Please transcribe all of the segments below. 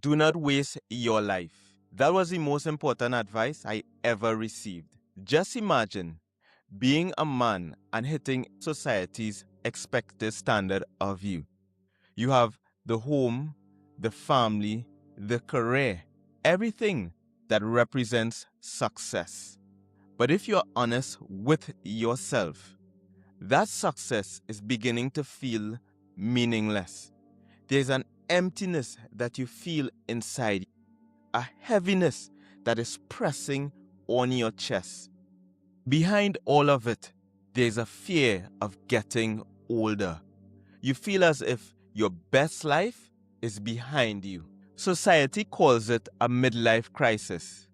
Do not waste your life. That was the most important advice I ever received. Just imagine being a man and hitting society's expected standard of you. You have the home, the family, the career, everything that represents success. But if you're honest with yourself, that success is beginning to feel meaningless. There's an emptiness that you feel inside, a heaviness that is pressing on your chest. Behind all of it, there's a fear of getting older. You feel as if your best life is behind you. Society calls it a midlife crisis.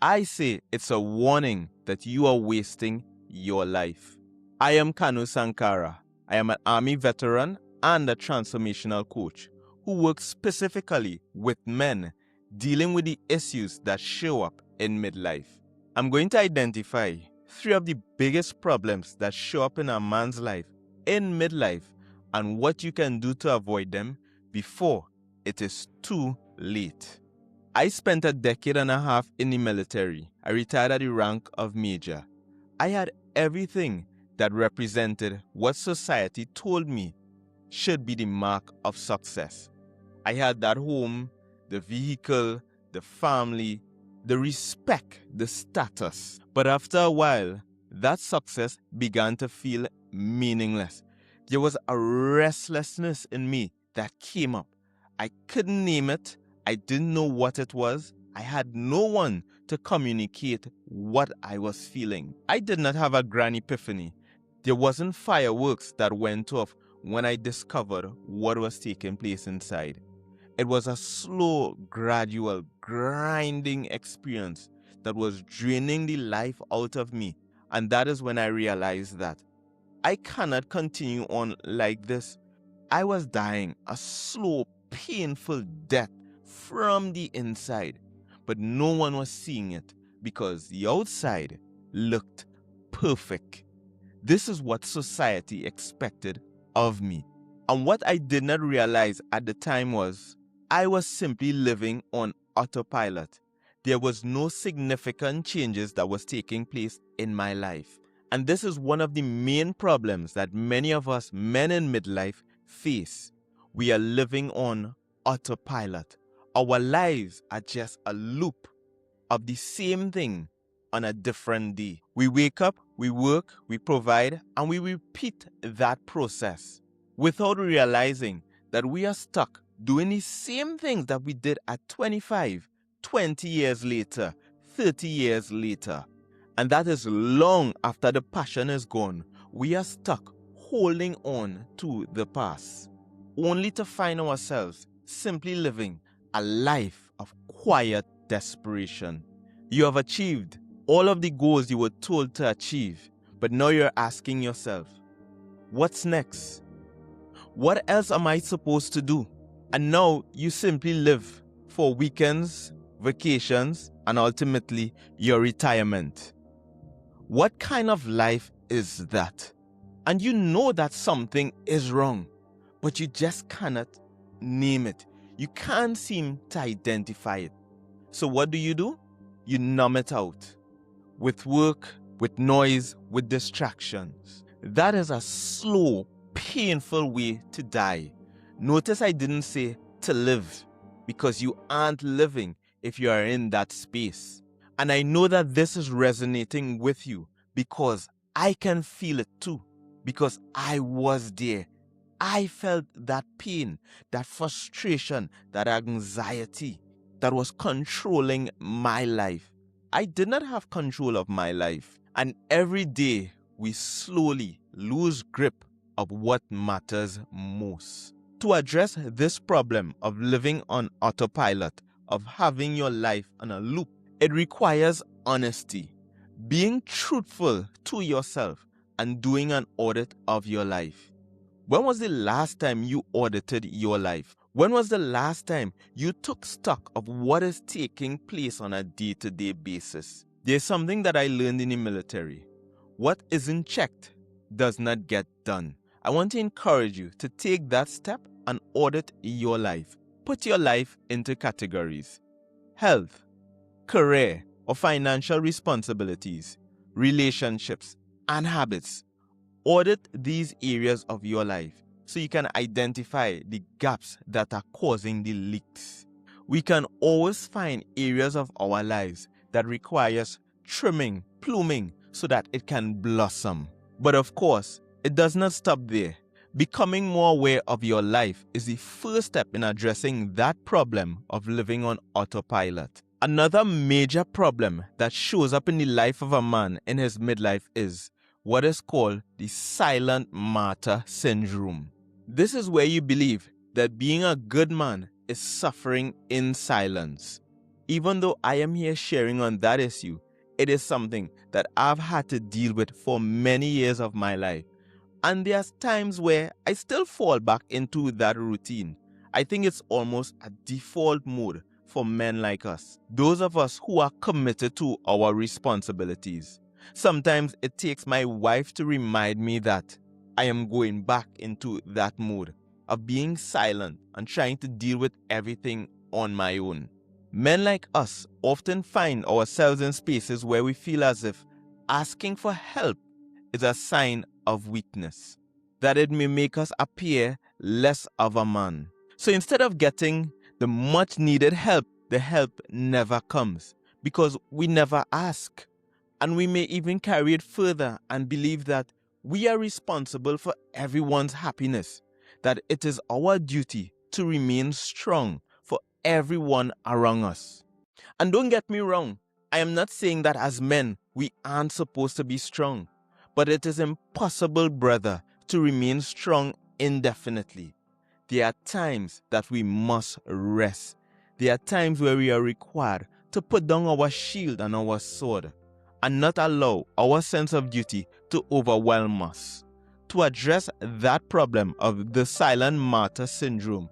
I say it's a warning that you are wasting your life. I am Kanu Sankara. I am an Army veteran and a transformational coach who works specifically with men dealing with the issues that show up in midlife. I'm going to identify 3 of the biggest problems that show up in a man's life in midlife and what you can do to avoid them before it is too late. I spent a decade and a half in the military. I retired at the rank of major. I had everything that represented what society told me should be the mark of success. I had that home, the vehicle, the family, the respect, the status. But after a while, that success began to feel meaningless. There was a restlessness in me that came up. I couldn't name it. I didn't know what it was. I had no one to communicate what I was feeling. I did not have a grand epiphany. There wasn't fireworks that went off when I discovered what was taking place inside. It was a slow, gradual, grinding experience that was draining the life out of me. And that is when I realized that I cannot continue on like this. I was dying a slow, painful death from the inside, but no one was seeing it because the outside looked perfect. This is what society expected of me. And what I did not realize at the time was I was simply living on autopilot. There was no significant changes that was taking place in my life. And this is one of the main problems that many of us men in midlife face. We are living on autopilot. Our lives are just a loop of the same thing on a different day. We wake up, we work, we provide, and we repeat that process without realizing that we are stuck doing the same things that we did at 25, 20 years later, 30 years later. And that is long after the passion is gone. We are stuck holding on to the past, only to find ourselves simply living a life of quiet desperation. You have achieved all of the goals you were told to achieve, but now you're asking yourself, what's next? What else am I supposed to do? And now you simply live for weekends, vacations, and ultimately your retirement. What kind of life is that? And you know that something is wrong, but you just cannot name it. You can't seem to identify it. So what do? You numb it out with work, with noise, with distractions. That is a slow, painful way to die. Notice I didn't say to live, because you aren't living if you are in that space. And I know that this is resonating with you because I can feel it too, because I was there. I felt that pain, that frustration, that anxiety that was controlling my life. I did not have control of my life. And every day we slowly lose grip of what matters most. To address this problem of living on autopilot, of having your life on a loop, it requires honesty, being truthful to yourself, and doing an audit of your life. When was the last time you audited your life? When was the last time you took stock of what is taking place on a day-to-day basis? There's something that I learned in the military. What isn't checked does not get done. I want to encourage you to take that step and audit your life. put your life into categories: health, career or financial responsibilities, relationships, and habits. Audit these areas of your life so you can identify the gaps that are causing the leaks. We can always find areas of our lives that requires trimming, pluming, so that it can blossom. But of course, it does not stop there. Becoming more aware of your life is the first step in addressing that problem of living on autopilot. Another major problem that shows up in the life of a man in his midlife is what is called the silent martyr syndrome. This is where you believe that being a good man is suffering in silence. Even though I am here sharing on that issue, it is something that I've had to deal with for many years of my life. And there's times where I still fall back into that routine. I think it's almost a default mode for men like us, those of us who are committed to our responsibilities. Sometimes it takes my wife to remind me that I am going back into that mode of being silent and trying to deal with everything on my own. Men like us often find ourselves in spaces where we feel as if asking for help is a sign of weakness, that it may make us appear less of a man. So instead of getting the much needed help, the help never comes because we never ask. And we may even carry it further and believe that we are responsible for everyone's happiness, that it is our duty to remain strong for everyone around us. And don't get me wrong, I am not saying that as men we aren't supposed to be strong, but it is impossible, brother, to remain strong indefinitely. There are times that we must rest. There are times where we are required to put down our shield and our sword and not allow our sense of duty to overwhelm us. To address that problem of the silent martyr syndrome,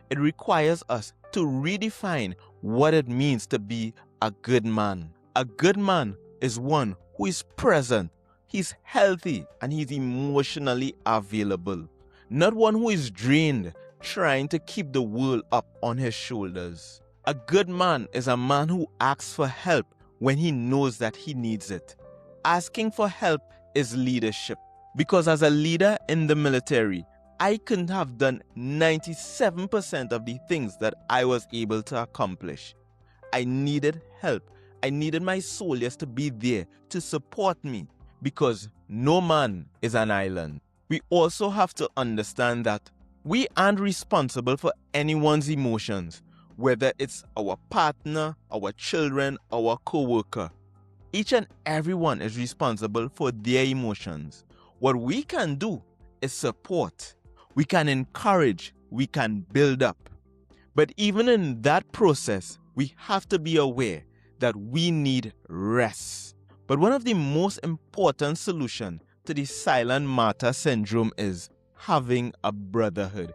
it requires us to redefine what it means to be a good man. A good man is one who is present, he's healthy, and he's emotionally available. Not one who is drained, trying to keep the world up on his shoulders. A good man is a man who asks for help when he knows that he needs it. Asking for help is leadership. Because as a leader in the military, I couldn't have done 97% of the things that I was able to accomplish. I needed help. I needed my soldiers to be there to support me because no man is an island. We also have to understand that we aren't responsible for anyone's emotions, whether it's our partner, our children, our co-worker. Each and everyone is responsible for their emotions. What we can do is support. We can encourage. We can build up. But even in that process, we have to be aware that we need rest. But one of the most important solutions to the silent martyr syndrome is having a brotherhood.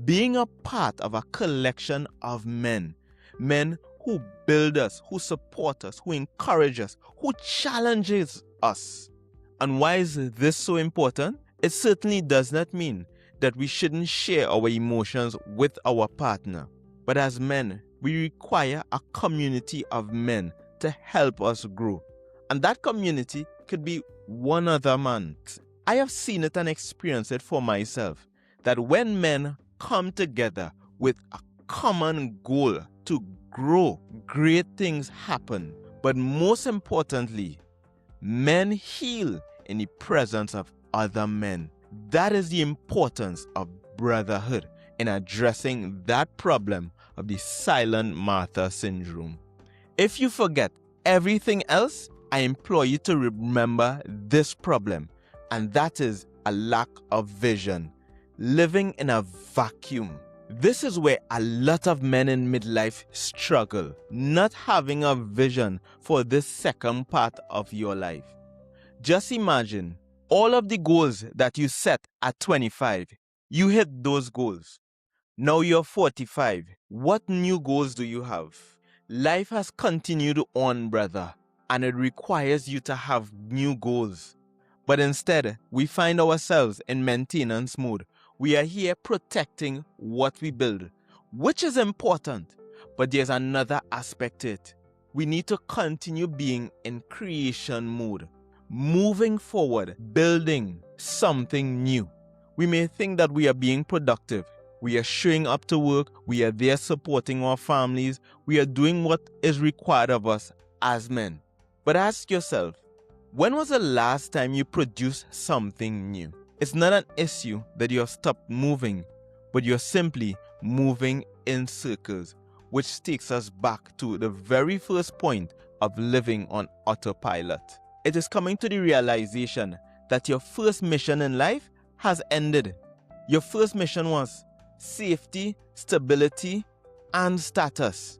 Being a part of a collection of men. Men who build us, who support us, who encourage us, who challenges us. And why is this so important? It certainly does not mean that we shouldn't share our emotions with our partner. But as men, we require a community of men to help us grow. And that community could be one other man. I have seen it and experienced it for myself, that when men come together with a common goal to grow, great things happen. But most importantly, men heal in the presence of other men. That is the importance of brotherhood in addressing that problem of the silent martyr syndrome. If you forget everything else, I implore you to remember this problem, and that is a lack of vision, living in a vacuum. This is where a lot of men in midlife struggle, not having a vision for this second part of your life. Just imagine all of the goals that you set at 25, you hit those goals. Now you're 45. What new goals do you have? Life has continued on, brother, and it requires you to have new goals. But instead, we find ourselves in maintenance mode. We are here protecting what we build. which is important, but there's another aspect to it. We need to continue being in creation mode, moving forward, building something new. We may think that we are being productive. We are showing up to work. We are there supporting our families. We are doing what is required of us as men. But ask yourself, when was the last time you produced something new? It's not an issue that you have stopped moving, but you're simply moving in circles, which takes us back to the very first point of living on autopilot. It is coming to the realization that your first mission in life has ended. Your first mission was safety, stability, and status.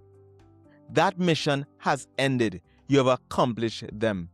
That mission has ended. You have accomplished them.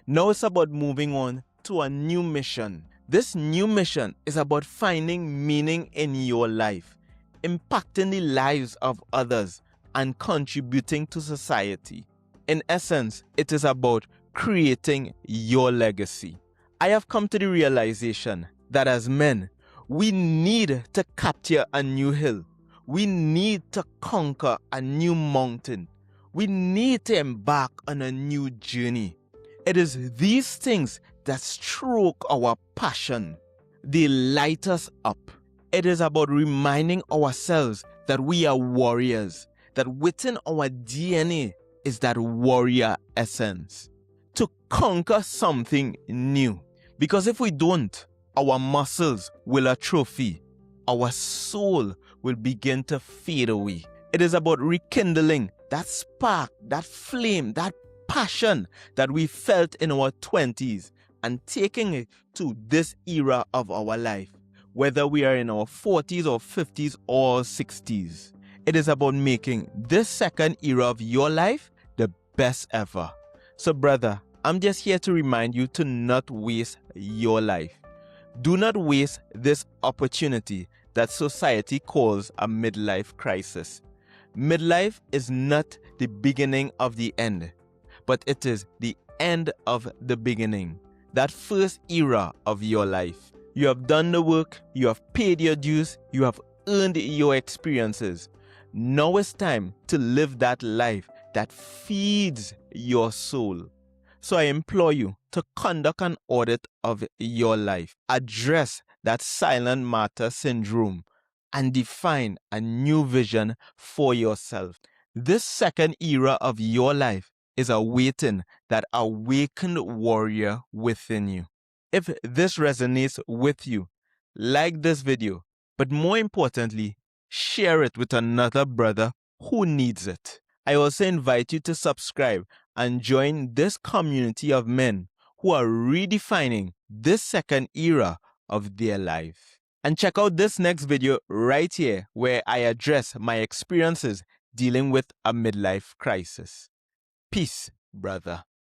Now it's about moving on to a new mission. This new mission is about finding meaning in your life, impacting the lives of others, and contributing to society. In essence, it is about creating your legacy. I have come to the realization that as men, we need to capture a new hill. We need to conquer a new mountain. We need to embark on a new journey. It is these things that stroke our passion. They light us up. It is about reminding ourselves that we are warriors, that within our DNA is that warrior essence. To conquer something new. Because if we don't, our muscles will atrophy. Our soul will begin to fade away. It is about rekindling that spark, that flame, that passion that we felt in our 20s and taking it to this era of our life, whether we are in our 40s or 50s or 60s. It is about making this second era of your life the best ever. So brother, I'm just here to remind you to not waste your life. Do not waste this opportunity that society calls a midlife crisis. Midlife is not the beginning of the end, but it is the end of the beginning. That first era of your life. You have done the work, you have paid your dues, you have earned your experiences. Now it's time to live that life that feeds your soul. So I implore you to conduct an audit of your life. Address that silent martyr syndrome and define a new vision for yourself. This second era of your life is awaiting that awakened warrior within you. If this resonates with you, like this video, but more importantly, share it with another brother who needs it. I also invite you to subscribe and join this community of men who are redefining this second era of their life. And check out this next video right here where I address my experiences dealing with a midlife crisis. Peace, brother.